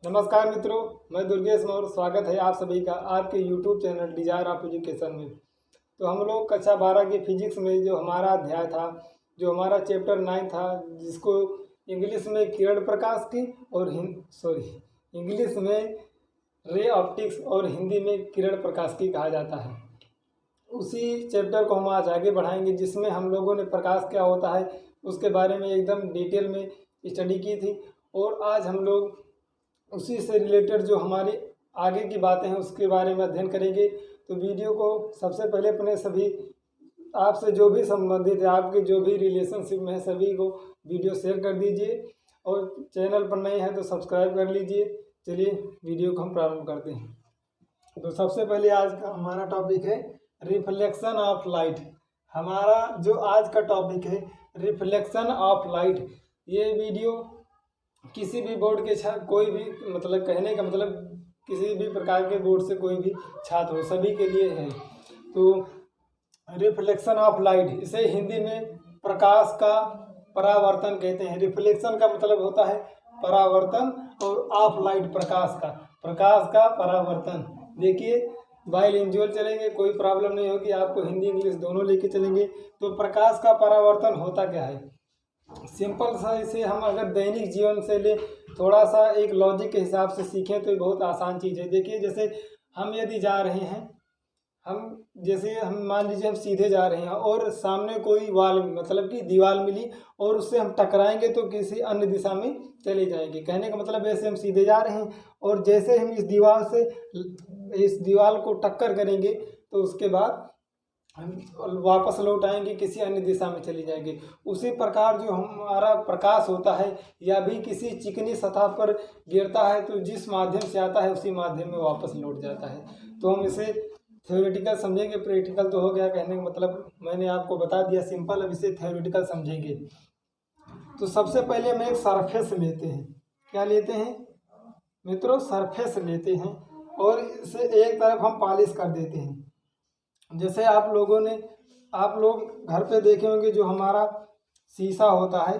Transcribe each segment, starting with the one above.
नमस्कार मित्रों, मैं दुर्गेश मौर्य। स्वागत है आप सभी का आपके YouTube channel desire of education में। तो हम लोग कक्षा 12 की फिजिक्स में जो हमारा अध्याय था, जो हमारा चैप्टर 9 था, जिसको इंग्लिश में किरण प्रकाश की और इंग्लिश में रे ऑप्टिक्स और हिंदी में किरण प्रकाश की कहा जाता है। उसी चैप्टर को हम आज आगे बढ़ाएंगे, जिसमें हम लोगों ने प्रकाश क्या होता है उसके बारे में एकदम डिटेल में स्टडी की थी। और आज हम लोग उसी से रिलेटेड जो हमारी आगे की बातें हैं उसके बारे में अध्ययन करेंगे। तो वीडियो को सबसे पहले अपने सभी आपसे जो भी संबंधित है, आपके जो भी रिलेशनशिप में है, सभी को वीडियो शेयर कर दीजिए और चैनल पर नए हैं तो सब्सक्राइब कर लीजिए। चलिए वीडियो को हम प्रारंभ करते हैं। तो सबसे पहले आज का हमारा टॉपिक है रिफ्लेक्शन ऑफ लाइट। हमारा जो आज का टॉपिक है रिफ्लेक्शन ऑफ लाइट। ये वीडियो किसी भी बोर्ड के कोई भी मतलब कहने का मतलब किसी भी प्रकार के बोर्ड से कोई भी छात्र हो, सभी के लिए है। तो रिफ्लेक्शन ऑफ लाइट, इसे हिंदी में प्रकाश का परावर्तन कहते हैं। रिफ्लेक्शन का मतलब होता है परावर्तन और ऑफ लाइट प्रकाश का परावर्तन। देखिए बाइलिंगुअल चलेंगे, कोई प्रॉब्लम नहीं होगी, आपको हिंदी इंग्लिश दोनों लेके चलेंगे। तो प्रकाश का परावर्तन होता क्या है, सिंपल सा इसे हम अगर दैनिक जीवन से ले थोड़ा सा एक लॉजिक के हिसाब से सीखें तो बहुत आसान चीज़ है। देखिए जैसे हम यदि जा रहे हैं, हम मान लीजिए हम सीधे जा रहे हैं और सामने कोई वाल मतलब कि दीवार मिली और उससे हम टकराएंगे तो किसी अन्य दिशा में चले जाएंगे। कहने का मतलब ऐसे हम सीधे जा रहे हैं और जैसे हम इस दीवार को टक्कर करेंगे तो उसके बाद हम वापस लौट आएंगे, किसी अन्य दिशा में चले जाएंगे। उसी प्रकार जो हमारा प्रकाश होता है या भी किसी चिकनी सतह पर गिरता है तो जिस माध्यम से आता है उसी माध्यम में वापस लौट जाता है। तो हम इसे थ्योरेटिकल समझेंगे, प्रैक्टिकल तो हो गया, कहने का मतलब मैंने आपको बता दिया सिंपल। अब इसे थ्योरेटिकल समझेंगे। तो सबसे पहले हम एक सरफेस लेते हैं। क्या लेते हैं मित्रों? सरफेस लेते हैं और इसे एक तरफ हम पॉलिश कर देते हैं। जैसे आप लोग घर पे देखे होंगे जो हमारा शीशा होता है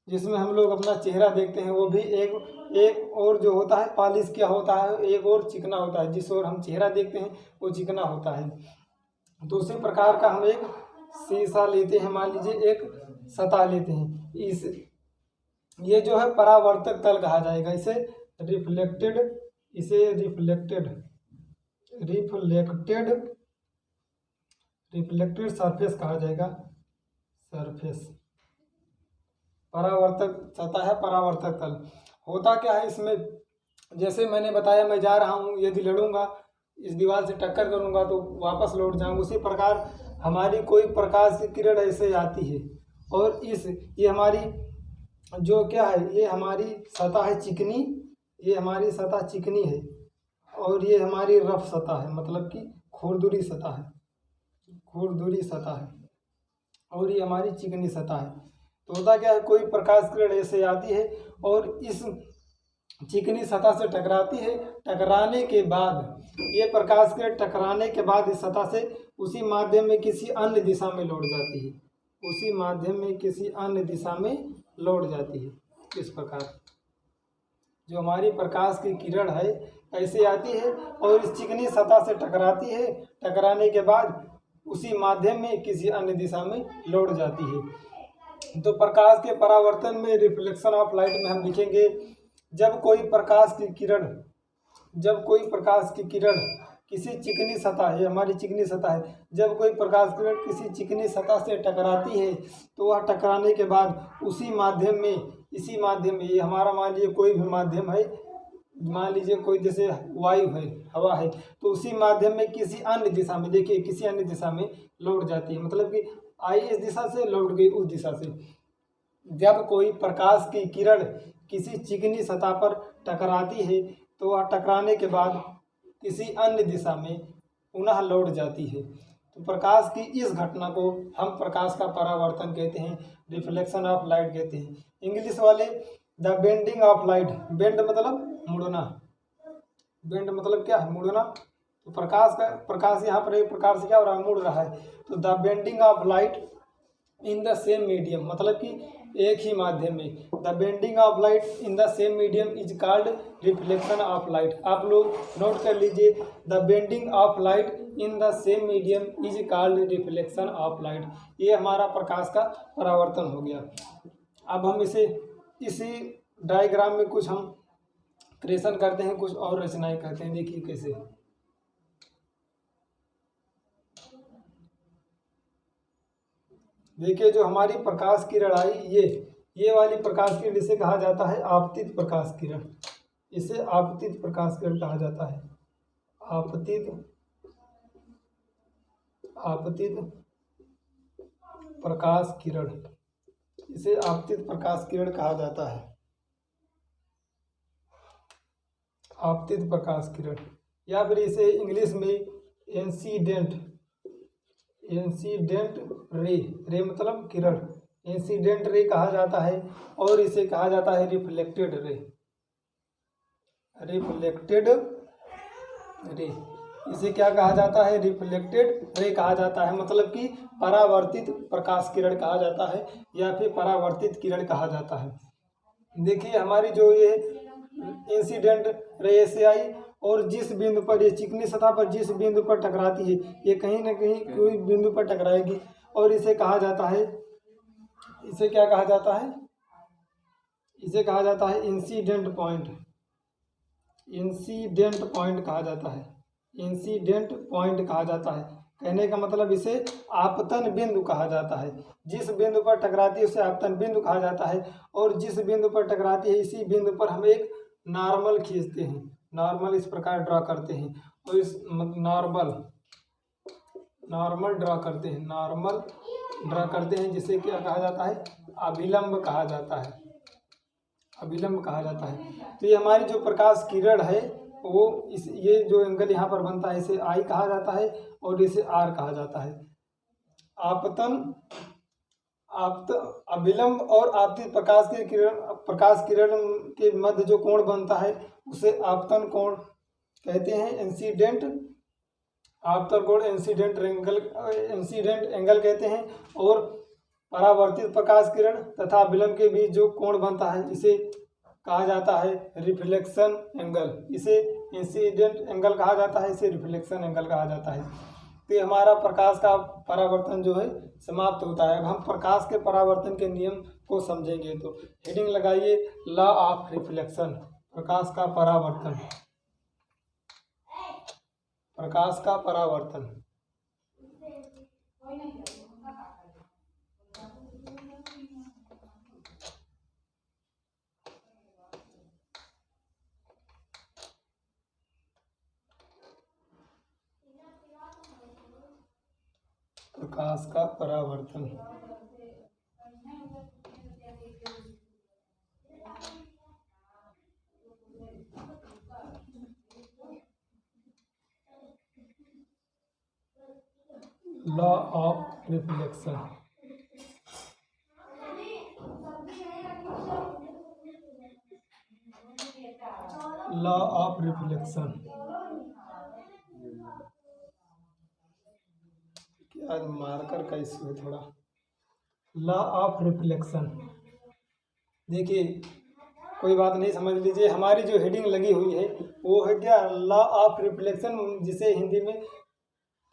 जिसमें हम लोग अपना चेहरा देखते हैं, वो भी एक और जो होता है पॉलिश क्या होता है, एक और चिकना होता है। जिस ओर हम चेहरा देखते हैं वो चिकना होता है। तो उसी प्रकार का हम एक शीशा लेते हैं, मान लीजिए एक सतह लेते हैं। ये जो है परावर्तक तल कहा जाएगा, इसे रिफ्लेक्टेड सरफेस कहा जाएगा। सरफेस परावर्तक सतह है, परावर्तक तल। होता क्या है इसमें, जैसे मैंने बताया मैं जा रहा हूँ, यदि लड़ूंगा इस दीवार से टक्कर करूंगा तो वापस लौट जाऊंगा। उसी प्रकार हमारी कोई प्रकाश की किरण ऐसे आती है और ये हमारी जो क्या है, ये हमारी सतह है चिकनी, ये हमारी सतह चिकनी है और ये हमारी रफ सतह है, मतलब कि खुरदुरी सतह है और ये हमारी चिकनी सतह है। तो होता क्या है, कोई प्रकाश किरण ऐसे आती है और इस चिकनी सतह से टकराती है। टकराने के बाद ये प्रकाश किरण टकराने के बाद इस सतह से उसी माध्यम में किसी अन्य दिशा में लौट जाती है, इस प्रकार जो हमारी प्रकाश की किरण है ऐसे आती है और इस चिकनी सतह से टकराती है। टकराने के बाद उसी माध्यम में किसी अन्य दिशा में लौट जाती है। तो प्रकाश के परावर्तन में रिफ्लेक्शन ऑफ लाइट में हम लिखेंगे, जब कोई प्रकाश की किरण किसी चिकनी सतह है, हमारी चिकनी सतह है, जब कोई प्रकाश किरण किसी चिकनी सतह से टकराती है तो वह टकराने के बाद इसी माध्यम में ये हमारा मान लीजिए कोई भी माध्यम है, मान लीजिए कोई जैसे वायु है, हवा है, तो उसी माध्यम में किसी अन्य दिशा में, देखिए किसी अन्य दिशा में लौट जाती है। मतलब कि आई इस दिशा से, लौट गई उस दिशा से। जब कोई प्रकाश की किरण किसी चिकनी सतह पर टकराती है तो वह टकराने के बाद किसी अन्य दिशा में पुनः लौट जाती है। तो प्रकाश की इस घटना को हम प्रकाश का परावर्तन कहते हैं, रिफ्लेक्शन ऑफ लाइट कहते हैं। इंग्लिश वाले the bending of light, bend मतलब मुड़ना, बेंड मतलब क्या है, मुड़ना। तो प्रकाश यहाँ पर एक प्रकार से क्या हो रहा है, मुड़ रहा है। तो the bending of light in the same medium, मतलब कि एक ही माध्यम में। The bending of light in the same medium is called reflection of light. आप लोग नोट कर लीजिए, the bending of light in the same medium is called reflection of light. ये हमारा प्रकाश का परावर्तन हो गया। अब हम इसी डायग्राम में कुछ हम क्रिएशन करते हैं, कुछ और रचनाएं करते हैं। देखिए कैसे। देखिए जो हमारी प्रकाश किरण आई, ये वाली प्रकाश किरण इसे कहा जाता है आपतित प्रकाश किरण। इसे आपतित प्रकाश किरण कहा जाता है। आपतित प्रकाश किरण, इसे आपतित प्रकाश किरण कहा जाता है। आपतित प्रकाश किरण, या फिर इसे इंग्लिश में इंसिडेंट रे मतलब किरण, इंसिडेंट रे कहा जाता है। और इसे कहा जाता है रिफ्लेक्टेड रे। इसे क्या कहा जाता है? रिफ्लेक्टेड रे कहा जाता है, मतलब कि परावर्तित प्रकाश किरण कहा जाता है, या फिर परावर्तित किरण कहा जाता है। देखिए हमारी जो ये इंसिडेंट रे से आई, और जिस बिंदु पर ये चिकनी सतह पर जिस बिंदु पर टकराती है, ये कहीं ना कहीं कोई बिंदु पर टकराएगी, और इसे कहा जाता है, इसे क्या कहा जाता है? इसे कहा जाता है इंसिडेंट पॉइंट कहा जाता है। इंसिडेंट पॉइंट कहा जाता है। कहने का मतलब इसे आपतन बिंदु कहा जाता है। जिस बिंदु पर टकराती है उसे आपतन बिंदु कहा जाता है, और जिस बिंदु पर टकराती है इसी बिंदु पर हम एक नॉर्मल खींचते हैं, नॉर्मल इस प्रकार ड्रा करते हैं, और इस नॉर्मल ड्रा करते हैं, जिसे क्या कहा जाता है? अभिलंब कहा जाता है। तो ये हमारी जो प्रकाश किरण है वो ये जो एंगल यहाँ पर बनता है इसे आई कहा जाता है, और इसे आर कहा जाता है। अभिलंब और आपतित प्रकाश किरण के मध्य जो कोण बनता है उसे आपतन कोण कहते हैं। आपतन कोण इंसिडेंट एंगल कहते हैं। और परावर्तित प्रकाश किरण तथा अभिलंब के बीच जो कोण बनता है इसे कहा जाता है रिफ्लेक्शन एंगल। इसे इंसिडेंट एंगल कहा जाता है, इसे रिफ्लेक्शन एंगल कहा जाता है। तो ये हमारा प्रकाश का परावर्तन जो है समाप्त होता है। अब हम प्रकाश के परावर्तन के नियम को समझेंगे। तो हेडिंग लगाइए, लॉ ऑफ रिफ्लेक्शन, प्रकाश का परावर्तन। प्रकाश का परावर्तन। Law of reflection. आज मार्कर का इशू है थोड़ा। लॉ ऑफ रिफ्लेक्शन, देखिए कोई बात नहीं, समझ लीजिए। हमारी जो हेडिंग लगी हुई है वो है क्या? लॉ ऑफ रिफ्लेक्शन, जिसे हिंदी में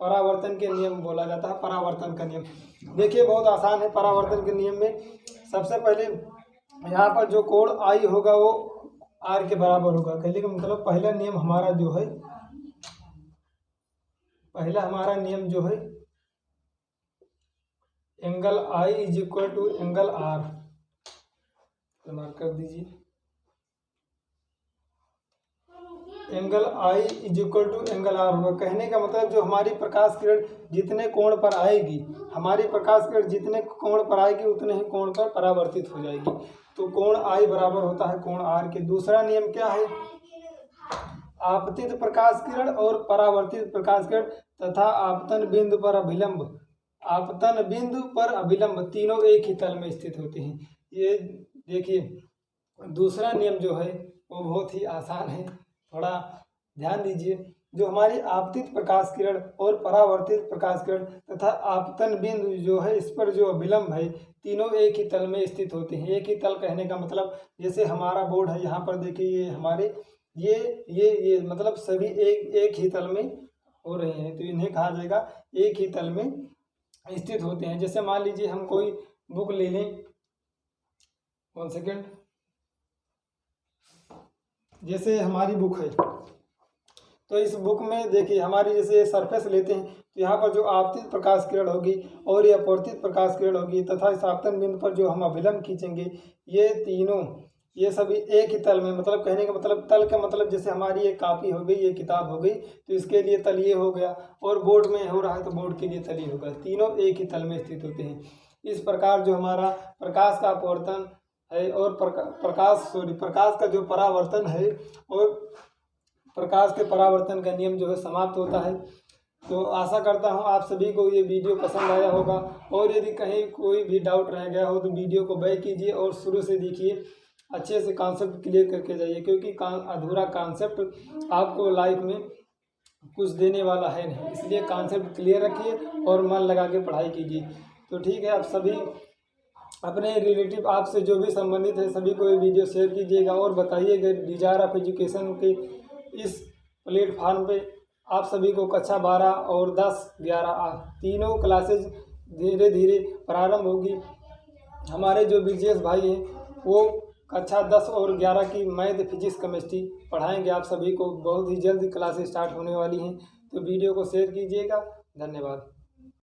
परावर्तन के नियम बोला जाता है। परावर्तन का नियम देखिए बहुत आसान है। परावर्तन के नियम में सबसे पहले यहाँ पर जो कोण आई होगा वो आर के बराबर होगा। कहने का मतलब पहला हमारा नियम जो है angle I is equal to angle R. Mark कर दीजिए, angle I is equal to angle R होगा। कहने का मतलब जो हमारी प्रकाश किरण जितने कोण पर आएगी, उतने ही कोण पर परावर्तित हो जाएगी। तो कोण आई बराबर होता है कोण आर के। दूसरा नियम क्या है? आपतित प्रकाश किरण और परावर्तित प्रकाश किरण तथा आपतन बिंदु पर अभिलंब तीनों एक ही तल में स्थित होते हैं। ये देखिए दूसरा नियम जो है वो बहुत ही आसान है, थोड़ा ध्यान दीजिए। जो हमारी आपतित प्रकाश किरण और परावर्तित प्रकाश किरण तथा आपतन बिंदु जो है, इस पर जो अभिलंब है, तीनों एक ही तल में स्थित होते हैं। एक ही तल कहने का मतलब जैसे हमारा बोर्ड है, यहाँ पर देखिए ये हमारे ये मतलब सभी एक ही तल में हो रहे हैं, तो इन्हें कहा जाएगा एक ही तल में स्थित होते हैं। जैसे मान लीजिए हम कोई बुक ले लें, 1 सेकेंड, जैसे हमारी बुक है, तो इस बुक में देखिए हमारी जैसे सरफेस लेते हैं, तो यहाँ पर जो आपतित प्रकाश किरण होगी और ये अपवर्तित प्रकाश किरण होगी तथा इस आपतन बिंदु पर जो हम अभिलंब खींचेंगे, ये तीनों ये सभी एक ही तल में, मतलब कहने का मतलब तल का मतलब जैसे हमारी एक कापी हो गई, ये किताब हो गई, तो इसके लिए तल ये हो गया, और बोर्ड में हो रहा है तो बोर्ड के लिए तल ये होगा, तीनों एक ही तल में स्थित होते हैं। इस प्रकार जो हमारा प्रकाश का अपवर्तन है और प्रकाश का जो परावर्तन है और प्रकाश के परावर्तन का नियम जो है समाप्त होता है। तो आशा करता हूँ आप सभी को ये वीडियो पसंद आया होगा, और यदि कहीं कोई भी डाउट रह गया हो तो वीडियो को बैक कीजिए और शुरू से देखिए, अच्छे से कॉन्सेप्ट क्लियर करके जाइए, क्योंकि अधूरा कॉन्सेप्ट आपको लाइफ में कुछ देने वाला है नहीं, इसलिए कॉन्सेप्ट क्लियर रखिए और मन लगा के पढ़ाई कीजिए। तो ठीक है, आप सभी अपने रिलेटिव आपसे जो भी संबंधित है सभी को ये वीडियो शेयर कीजिएगा और बताइएगा डिजायर ऑफ एजुकेशन के इस प्लेटफार्म पे आप सभी को कक्षा 12 और 10, 11 तीनों क्लासेज धीरे धीरे प्रारंभ होगी। हमारे जो ब्रिजेश भाई हैं वो कक्षा 10 और 11 की मैथ, फिजिक्स, केमिस्ट्री पढ़ाएंगे आप सभी को। बहुत ही जल्द क्लासेस स्टार्ट होने वाली हैं, तो वीडियो को शेयर कीजिएगा। धन्यवाद।